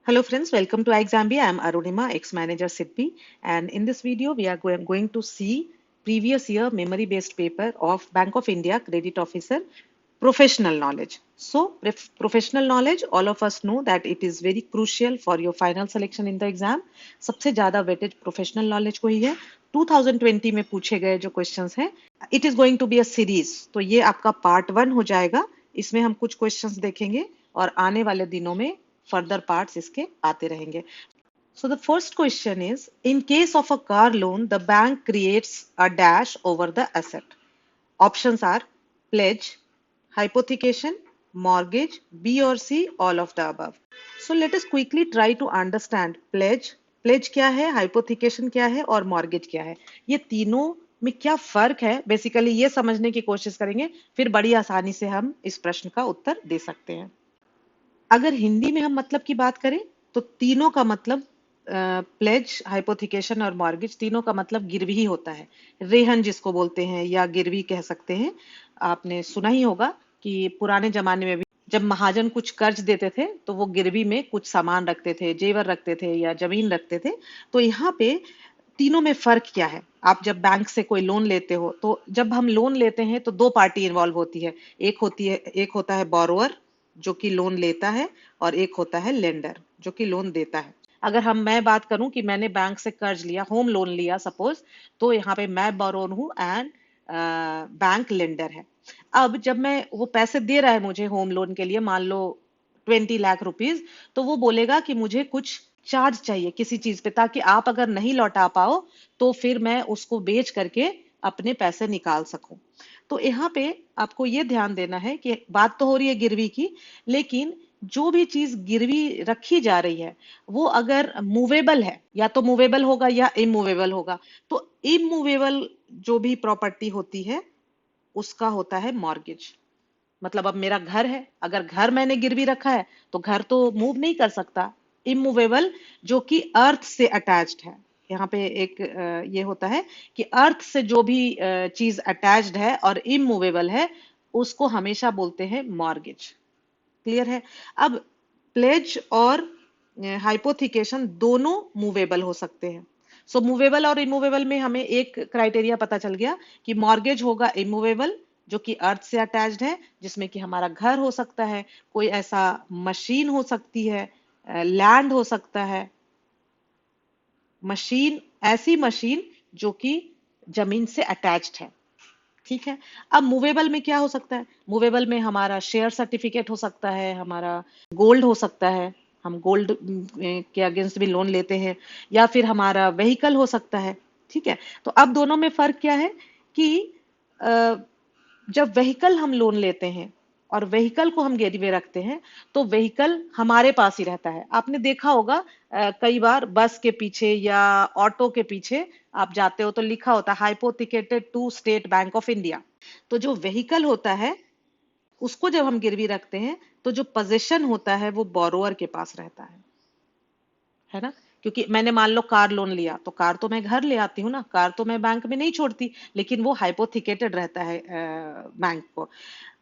Hello friends, welcome to iXambia. I am Arunima, ex-manager SIDBI, and in this video we are going to see previous year memory-based paper of Bank of India Credit Officer Professional Knowledge. So professional knowledge, all of us know that it is very crucial for your final selection in the exam. सबसे ज़्यादा weightage professional knowledge को ही है. 2020 में पूछे गए जो questions हैं, it is going to be a series. तो ये आपका part 1 हो जाएगा. इसमें हम कुछ questions देखेंगे और आने वाले दिनों में further parts इसके आते रहेंगे. So the first question is, in case of a car loan, the bank creates a dash over the asset. Options are pledge, hypothecation, mortgage, B or C, all of the above. So let us quickly try to understand pledge. Pledge क्या है, hypothecation क्या है और mortgage क्या है. ये तीनों में क्या फर्क है, बेसिकली ये समझने की कोशिश करेंगे, फिर बड़ी आसानी से हम इस प्रश्न का उत्तर दे सकते हैं. अगर हिंदी में हम मतलब की बात करें तो तीनों का मतलब प्लेज, हाइपोथिकेशन और मॉर्गेज, तीनों का मतलब गिरवी ही होता है. रेहन जिसको बोलते हैं या गिरवी कह सकते हैं. आपने सुना ही होगा कि पुराने जमाने में भी जब महाजन कुछ कर्ज देते थे तो वो गिरवी में कुछ सामान रखते थे, जेवर रखते थे या जमीन रखते थे. तो यहाँ पे तीनों में फर्क क्या है. आप जब बैंक से कोई लोन लेते हो तो जब हम लोन लेते हैं तो दो पार्टी इन्वॉल्व होती है. एक होता है बोरोअर जो कि लोन लेता है और एक होता है लेंडर जो कि लोन देता है. अगर मैं बात करूं कि मैंने बैंक से कर्ज लिया, होम लोन लिया सपोज, तो यहाँ पे मैं बोरोअर हूं एंड बैंक लेंडर है. अब जब मैं वो पैसे दे रहा है मुझे होम लोन के लिए, मान लो 20 लाख रुपीज, तो वो बोलेगा कि मुझे कुछ चार्ज चाहिए किसी चीज पे, ताकि आप अगर नहीं लौटा पाओ तो फिर मैं उसको बेच करके अपने पैसे निकाल सकूं. तो यहाँ पे आपको ये ध्यान देना है कि बात तो हो रही है गिरवी की, लेकिन जो भी चीज गिरवी रखी जा रही है वो अगर मूवेबल है, या तो मूवेबल होगा या इमूवेबल होगा. तो इमूवेबल जो भी प्रॉपर्टी होती है उसका होता है मॉर्गेज. मतलब अब मेरा घर है, अगर घर मैंने गिरवी रखा है तो घर तो मूव नहीं कर सकता. इमूवेबल जो कि अर्थ से अटैच्ड है, यहाँ पे एक ये होता है कि अर्थ से जो भी चीज अटैच्ड है और इमूवेबल है उसको हमेशा बोलते हैं मॉर्गेज. क्लियर है. अब प्लेज और हाइपोथिकेशन दोनों मूवेबल हो सकते हैं. सो मूवेबल और इमूवेबल में हमें एक क्राइटेरिया पता चल गया कि मॉर्गेज होगा इमूवेबल जो कि अर्थ से अटैच्ड है, जिसमें कि हमारा घर हो सकता है, कोई ऐसा मशीन हो सकती है, लैंड हो सकता है. मशीन, ऐसी मशीन जो कि जमीन से अटैच्ड है. ठीक है. अब मूवेबल में क्या हो सकता है. मूवेबल में हमारा शेयर सर्टिफिकेट हो सकता है, हमारा गोल्ड हो सकता है, हम गोल्ड के अगेंस्ट भी लोन लेते हैं, या फिर हमारा व्हीकल हो सकता है. ठीक है. तो अब दोनों में फर्क क्या है कि जब व्हीकल हम लोन लेते हैं और व्हीकल को हम गिरवी रखते हैं तो व्हीकल हमारे पास ही रहता है. आपने देखा होगा कई बार बस के पीछे या ऑटो के पीछे आप जाते हो तो लिखा होता है hypothecated to State Bank of India. तो जो व्हीकल होता है उसको जब हम गिरवी रखते हैं तो जो पोजीशन होता है वो बोरोअर के पास रहता है ना. क्योंकि मैंने मान लो कार लोन लिया तो कार तो मैं घर ले आती हूँ ना, कार तो मैं बैंक में नहीं छोड़ती, लेकिन वो हाइपोथिकेटेड रहता है बैंक को.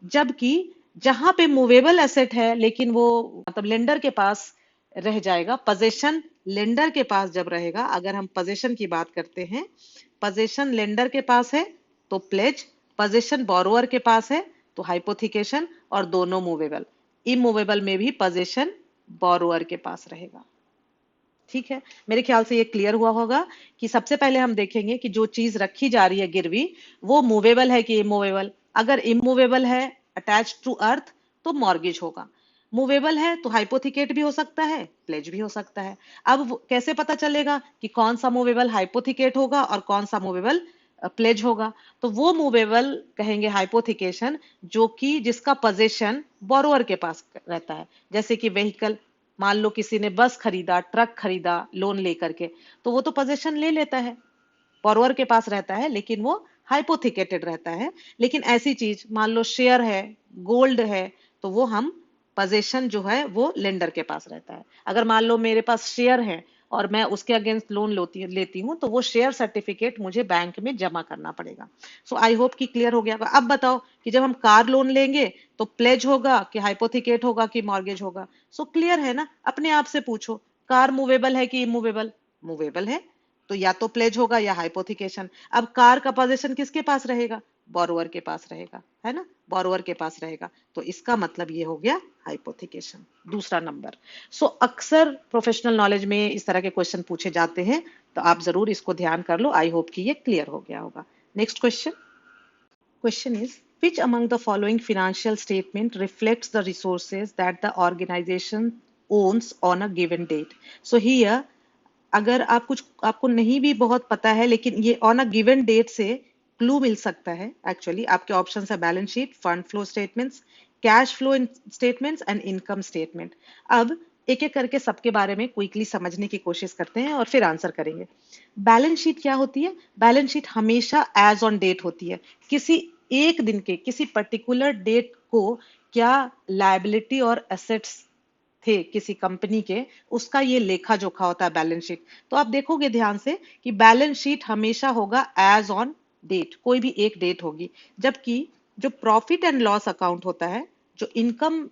जबकि जहां पे मूवेबल एसेट है लेकिन वो मतलब लेंडर के पास रह जाएगा, पोजीशन लेंडर के पास जब रहेगा, अगर हम पोजीशन की बात करते हैं, पोजीशन लेंडर के पास है तो प्लेज, पोजीशन बोरोअर के पास है तो हाइपोथिकेशन, और दोनों मूवेबल. इमूवेबल में भी पोजीशन बोरोअर के पास रहेगा. ठीक है. मेरे ख्याल से ये क्लियर हुआ होगा कि सबसे पहले हम देखेंगे कि जो चीज रखी जा रही है गिरवी वो मूवेबल है कि इमूवेबल. अगर इमूवेबल है, अटैच टू अर्थ, तो मॉर्गेज होगा. मूवेबल है तो हाइपोथिकेट भी हो सकता है, प्लेज भी हो सकता है. अब कैसे पता चलेगा कि कौन सा मूवेबल हाइपोथिकेट होगा और कौन सा मूवेबल प्लेज होगा. तो वो मूवेबल कहेंगे हाइपोथिकेशन जो कि जिसका पोजीशन बोरोअर के पास रहता है. जैसे कि व्हीकल, मान लो किसी ने बस खरीदा, ट्रक खरीदा लोन लेकर के, तो वो तो पोजीशन ले लेता है, बोरोअर के पास रहता है, लेकिन वो हाइपोथिकेटेड रहता है. लेकिन ऐसी चीज मान लो शेयर है, गोल्ड है, तो वो हम पोजीशन जो है वो लेंडर के पास रहता है. अगर मान लो मेरे पास शेयर है और मैं उसके अगेंस्ट लोन लेती हूँ, तो वो शेयर सर्टिफिकेट मुझे बैंक में जमा करना पड़ेगा। सो आई होप कि क्लियर हो गया होगा। अब बताओ कि जब हम कार लोन लेंगे तो प्लेज होगा कि हाइपोथिकेट होगा कि मॉर्गेज होगा? सो क्लियर है ना, अपने आप से पूछो, कार मूवेबल है कि इमूवेबल? मूवेबल है, तो या तो प्लेज होगा या हाइपोथिकेशन। अब कार का पोजीशन किसके पास रहेगा? बोरोअर के पास रहेगा, है ना, बोरोअर के पास रहेगा, तो इसका मतलब ये हो गया हाइपोथिकेशन। दूसरा नंबर। सो अक्सर प्रोफेशनल नॉलेज में इस तरह के क्वेश्चन पूछे जाते हैं, तो आप जरूर इसको ध्यान कर लो। आई होप कि ये क्लियर हो गया होगा। Next question. Question is, which among the following financial statement reflects the resources that the organization owns on a given date? So here, अगर आप कुछ आपको नहीं भी बहुत पता है, लेकिन ये ऑन अ गिवन डेट से क्लू मिल सकता है। एक्चुअली आपके ऑप्शन है balance sheet, fund flow statements, cash flow statements and income statement. अब एक एक करके सबके बारे में क्विकली समझने की कोशिश करते हैं और फिर आंसर करेंगे। बैलेंस शीट क्या होती है? बैलेंस शीट हमेशा एज ऑन डेट होती है। किसी एक दिन के किसी पर्टिकुलर डेट को क्या लायबिलिटी और एसेट्स थे किसी कंपनी के, उसका ये लेखा जोखा होता है बैलेंस शीट। तो आप देखोगे ध्यान से कि बैलेंस शीट हमेशा होगा एज ऑन डेट, कोई भी एक डेट होगी। जबकि जो प्रॉफिट एंड लॉस अकाउंट होता है, जो इनकम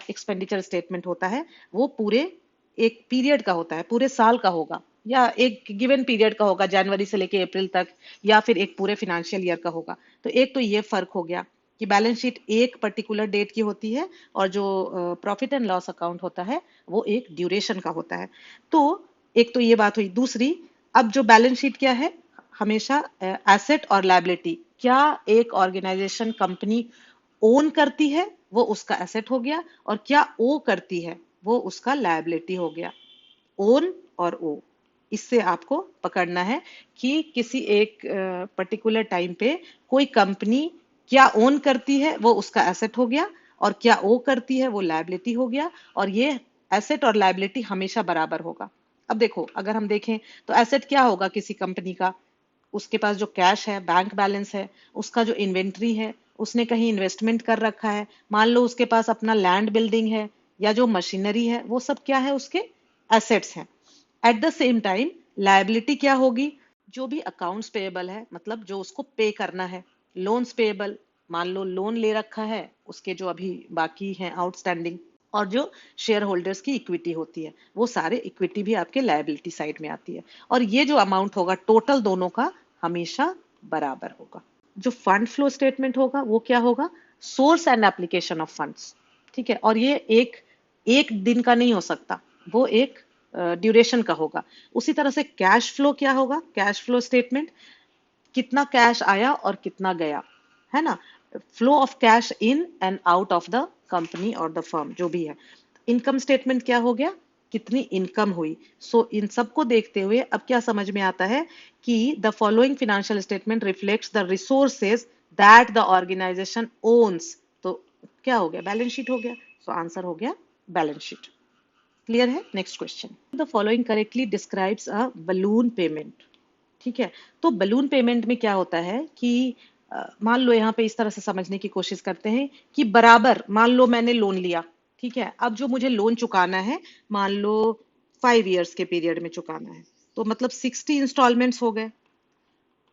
एक्सपेंडिचर स्टेटमेंट होता है, वो पूरे एक पीरियड का होता है, पूरे साल का होगा, या एक गिवन पीरियड का होगा, जनवरी से लेके अप्रैल तक, या फिर एक पूरे फाइनेंशियल ईयर का होगा। तो एक तो ये फर्क हो गया कि बैलेंस शीट एक पर्टिकुलर डेट की होती है, और जो प्रॉफिट एंड लॉस अकाउंट होता है वो एक ड्यूरेशन का होता है। तो एक तो ये बात हुई। दूसरी, अब जो बैलेंस शीट क्या है, हमेशा एसेट और लायबिलिटी, क्या एक ऑर्गेनाइजेशन कंपनी ओन करती है वो उसका एसेट हो गया, और क्या ओ करती है वो उसका लायबिलिटी हो गया। ओन और ओ, इससे आपको पकड़ना है कि किसी एक पर्टिकुलर टाइम पे कोई कंपनी क्या ओन करती है वो उसका एसेट हो गया, और क्या ओ करती है वो लायबिलिटी हो गया, और ये एसेट और लायबिलिटी हमेशा बराबर होगा। अब देखो, अगर हम देखें तो एसेट क्या होगा किसी कंपनी का? उसके पास जो कैश है, बैंक बैलेंस है, उसका जो इन्वेंट्री है, उसने कहीं इन्वेस्टमेंट कर रखा है, मान लो उसके पास अपना लैंड बिल्डिंग है, या जो मशीनरी है, वो सब क्या है, उसके एसेट्स हैं। At the same time liability क्या होगी? जो भी अकाउंट्स पेएबल है, मतलब जो उसको पे करना है। लोन्स पेएबल, मान लो लोन ले रखा है, उसके जो अभी बाकी हैं आउटस्टैंडिंग, और जो शेयर होल्डर्स की इक्विटी होती है, वो सारे इक्विटी भी आपके लायबिलिटी साइड में आती है। और ये जो अमाउंट होगा टोटल दोनों का, हमेशा बराबर होगा। जो फंड फ्लो स्टेटमेंट होगा वो क्या होगा? Source and application of funds. ठीक है, और ये एक एक दिन का नहीं हो सकता, वो एक ड्यूरेशन का होगा। उसी तरह से कैश फ्लो क्या होगा? कैश फ्लो स्टेटमेंट, कितना कैश आया और कितना गया, है ना, flow of cash in and out of the company और द फर्म, जो भी है। इनकम स्टेटमेंट क्या हो गया? कितनी इनकम हुई। इन सबको देखते हुए अब क्या समझ में आता है कि the following financial statement reflects the resources that the organisation owns. तो क्या हो गया? बैलेंस शीट हो गया। आंसर हो गया बैलेंस शीट। क्लियर है? Next question. The following correctly describes a balloon payment. ठीक है, तो बलून पेमेंट में क्या होता है कि मान लो यहाँ पे इस तरह से समझने की कोशिश करते हैं कि बराबर, मान लो मैंने लोन लिया, ठीक है, अब जो मुझे लोन चुकाना है, मान लो 5 इयर्स के पीरियड में चुकाना है, तो मतलब 60 इंस्टॉलमेंट्स हो गए।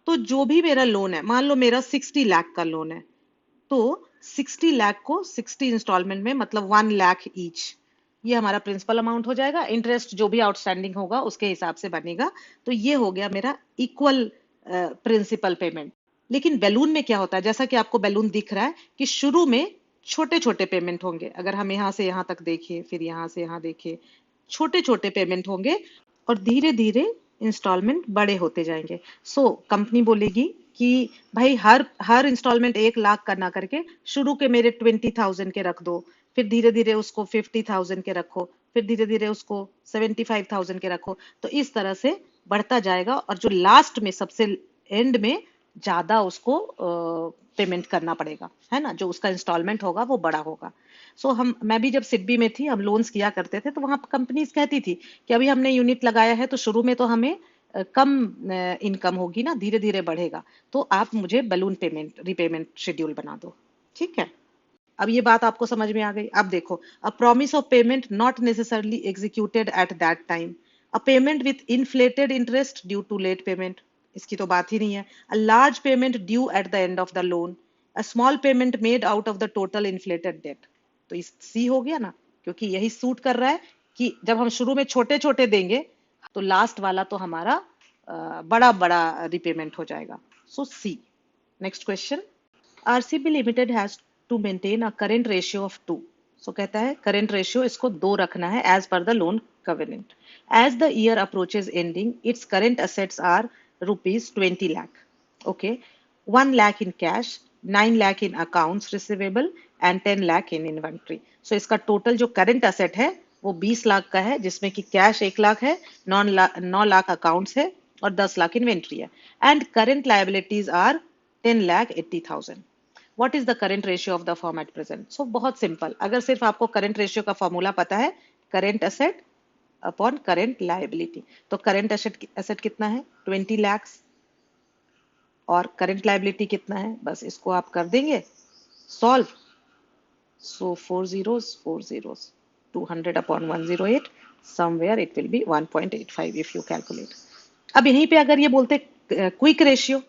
तो जो भी मेरा लोन है, मान लो मेरा 60 लाख का लोन है, तो 60 लाख को 60 इंस्टॉलमेंट में, मतलब 1 लाख ईच, ये हमारा प्रिंसिपल अमाउंट हो जाएगा। इंटरेस्ट जो भी आउटस्टैंडिंग होगा उसके हिसाब से बनेगा। तो ये हो गया मेरा इक्वल प्रिंसिपल पेमेंट। लेकिन बैलून में क्या होता है, जैसा कि आपको बैलून दिख रहा है कि शुरू में छोटे छोटे पेमेंट होंगे। अगर हम यहाँ से यहाँ तक देखें, फिर यहाँ से यहाँ देखें, छोटे छोटे पेमेंट होंगे, और धीरे धीरे इंस्टॉलमेंट बड़े होते जाएंगे। कंपनी बोलेगी कि भाई हर हर इंस्टॉलमेंट 1 लाख का ना करके शुरू के मेरे 20,000 के रख दो, फिर धीरे धीरे उसको 50,000 के रखो, फिर धीरे धीरे उसको 75,000 के रखो। तो इस तरह से बढ़ता जाएगा, और जो लास्ट में सबसे एंड में ज्यादा उसको पेमेंट करना पड़ेगा, है ना, जो उसका इंस्टॉलमेंट होगा वो बड़ा होगा। मैं भी जब सिडबी में थी, हम लोन्स किया करते थे, तो वहां कंपनीज कहती थी कि अभी हमने यूनिट लगाया है, तो शुरू में तो हमें कम इनकम होगी ना, धीरे धीरे बढ़ेगा, तो आप मुझे बलून पेमेंट रीपेमेंट शेड्यूल बना दो। ठीक है, अब ये बात आपको समझ में आ गई। अब देखो, a promise of payment not necessarily executed at that time. A payment with inflated interest due to late payment, इसकी तो बात ही नहीं है. A large payment due at the end of the loan. A small payment made out of the total inflated debt. तो इस सी हो गया ना, क्योंकि यही सूट कर रहा है कि जब हम शुरू में छोटे छोटे देंगे तो लास्ट वाला तो हमारा बड़ा बड़ा रिपेमेंट हो जाएगा. So C. Next question. RCB limited has to maintain a current ratio of 2. So कहता है करेंट रेशियो इसको 2 रखना है as per the loan covenant. As the year approaches ending, its current assets are rupees 20 lakh. Okay, 1 lakh in cash, 9 lakh in accounts receivable and 10 lakh in inventory. So इसका total जो current asset है वो 20 लाख का है, जिसमें कि cash 1 lakh है, 9 lakh accounts है और 10 लाख इन्वेंट्री है. And current liabilities are 10 lakh 80,000. What is the current ratio of the firm at present? So बहुत सिंपल, अगर सिर्फ आपको करंट रेशियो का फॉर्मूला पता है, current asset upon current liability, तो करंट एसेट कितना है 20 lakhs और करंट लायबिलिटी कितना है, बस इसको आप कर देंगे solve. So 4 zeros 4 zeros 200 upon 108, somewhere it will be 1.85 if you calculate. अब यहीं पे अगर ये बोलते क्विक रेशियो,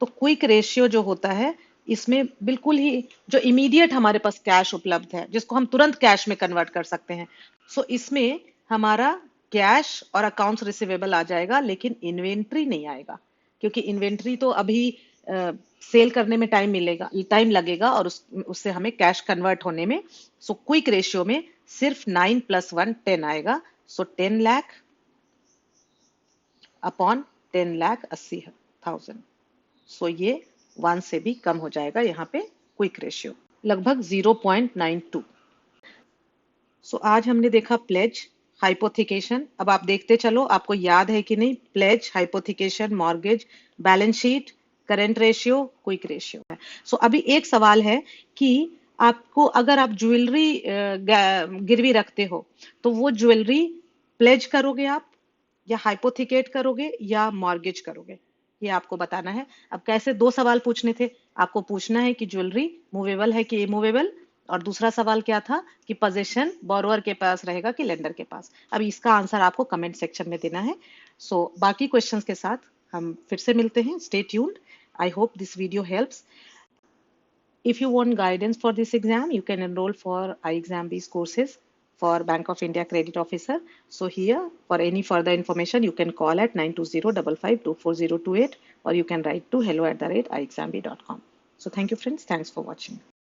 तो क्विक रेशियो जो होता है इसमें बिल्कुल ही जो इमीडिएट हमारे पास कैश उपलब्ध है, जिसको हम तुरंत कैश में कन्वर्ट कर सकते हैं, सो इसमें हमारा कैश और अकाउंट्स रिसीवेबल आ जाएगा, लेकिन इन्वेंट्री नहीं आएगा, क्योंकि इन्वेंट्री तो अभी सेल करने में टाइम लगेगा और उससे हमें कैश कन्वर्ट होने में. सो क्विक रेशियो में सिर्फ 9 + 1 10 आएगा. सो 10 लाख अपॉन 10 लाख 80,000. सो ये 1 से भी कम हो जाएगा यहाँ पे क्विक रेशियो, लगभग 0.92. सो आज हमने देखा प्लेज, हाइपोथिकेशन. अब आप देखते चलो आपको याद है कि नहीं. Pledge, hypothecation, mortgage, balance sheet, current ratio, quick ratio है. सो अभी एक सवाल है कि आपको अगर आप ज्वेलरी गिरवी रखते हो तो वो ज्वेलरी प्लेज करोगे आप, या हाइपोथिकेट करोगे, या मॉर्गेज करोगे, ये आपको बताना है. अब कैसे 2 सवाल पूछने थे, आपको पूछना है कि ज्वेलरी मूवेबल है कि इमूवेबल, और दूसरा सवाल क्या था कि पोजीशन बोरोअर के पास रहेगा कि लेंडर के पास. अब इसका आंसर आपको कमेंट सेक्शन में देना है. सो बाकी क्वेश्चंस के साथ हम फिर से मिलते हैं. Stay tuned. I hope this video helps. If you want guidance for this exam, you can enroll for iExamB's courses for Bank of India Credit Officer. So here, for any further information, you can call at 920-55-24028, or you can write to hello@iexamb.com. So thank you friends. Thanks for watching.